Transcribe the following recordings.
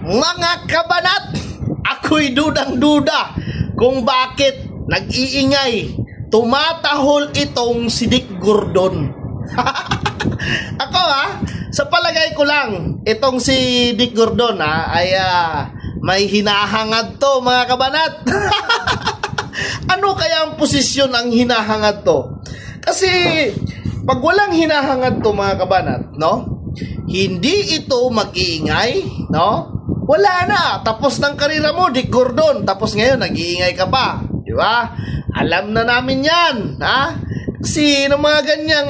Mga kabanat, ako'y dudang-duda kung bakit nag-iingay, tumatahol itong si Dick Gordon. Ako sa palagay ko lang, itong si Dick Gordon ay may hinahangad to, mga kabanat. Ano kaya ang posisyon ang hinahangad to? Kasi pag walang hinahangad to, mga kabanat, no? Hindi ito mag-iingay, no? Wala na, tapos ng karera mo, Dick Gordon, tapos ngayon nag-iingay ka pa, di ba? Alam na namin yan, Kasi ng mga ganyang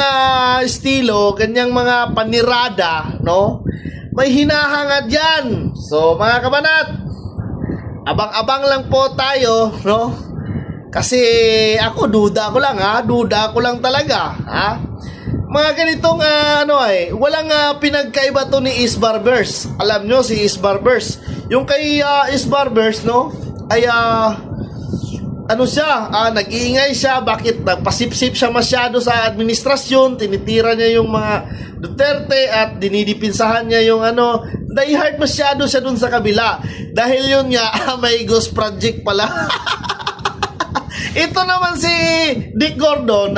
estilo, ganyang mga panirada, no? May hinahangad yan. So, mga kabanat, abang-abang lang po tayo, no? Kasi ako, duda ko lang talaga, Mga ganitong walang pinagkaiba to ni Is Barbers. Alam nyo si Is Barbers. Yung kay Is Barbers, no? Ay nag-iingay siya. Bakit? Nagpasipsip siya masyado sa administrasyon. Tinitira niya yung mga Duterte at dinidipinsahan niya yung diehard masyado siya dun sa kabila. Dahil yun nga, may ghost project pala. Ito naman si Dick Gordon,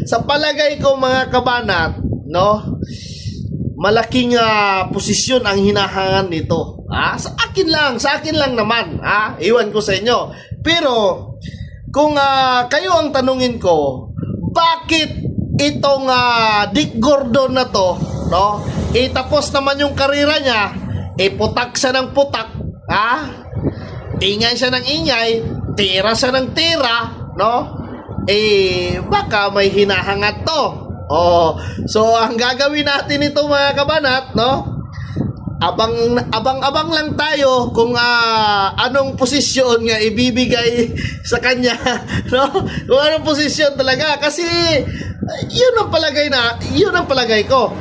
sa palagay ko, mga kabanat, no? Malaking posisyon ang hinahangan nito. Sa akin lang naman, iwan ko sa inyo. Pero kung kayo ang tanungin ko, bakit itong Dick Gordon na to, no? Tapos naman yung karera niya, putak siya ng putak, ingay siya ng ingay, tira siya ng tira, no? Baka may hinahangad to. So ang gagawin natin ito, mga kabanat, no? Abang lang tayo kung anong posisyon nga ibibigay sa kanya, no? Kung anong posisyon talaga, kasi yun ang palagay ko.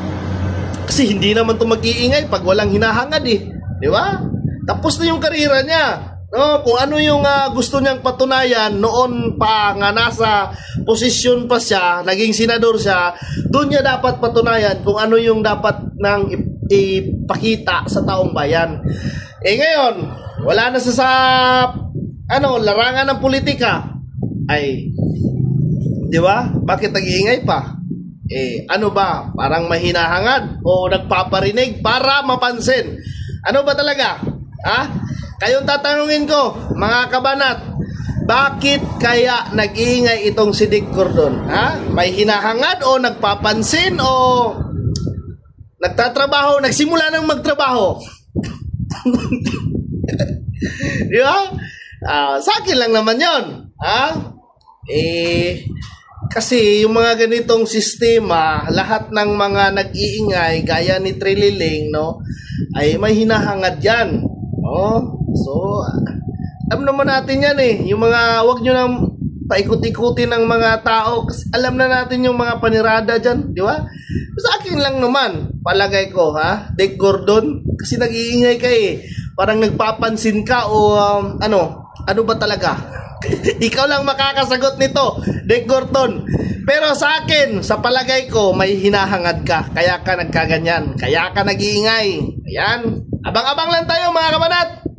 Kasi hindi naman to mag-iingay pag walang hinahangad, di ba? Tapos na yung karera niya, no? Kung ano yung gusto niyang patunayan noon pa nga nasa posisyon pa siya, naging senador siya, doon niya dapat patunayan kung ano yung dapat nang ipakita sa taong bayan. Ngayon, wala na sa larangan ng politika. Di ba? Bakit nag-iingay pa? Ano ba? Parang mahinahangad o nagpaparinig para mapansin? Ano ba talaga? Kayong tatanungin ko, mga kabanat, bakit kaya nag-iingay itong si Dick Gordon? May hinahangad o nagpapansin o nagtatrabaho, nagsimula nang magtrabaho? Di ba? Sa akin lang naman yon. Kasi yung mga ganitong sistema, lahat ng mga nag-iingay, gaya ni Trililing, no, ay may hinahangad yan. So, alam naman natin yan yung mga, wag nyo nang paikot-ikutin ng mga tao, kasi alam na natin yung mga panirada dyan, di ba? Sa akin lang naman, palagay ko, Dick Gordon, kasi nag-iingay ka parang nagpapansin ka o ano ba talaga? Ikaw lang makakasagot nito, Dick Gordon. Pero sa akin, sa palagay ko, may hinahangad ka, kaya ka nagkaganyan, kaya ka nag-iingay. Ayan, abang-abang lang tayo, mga kabanat.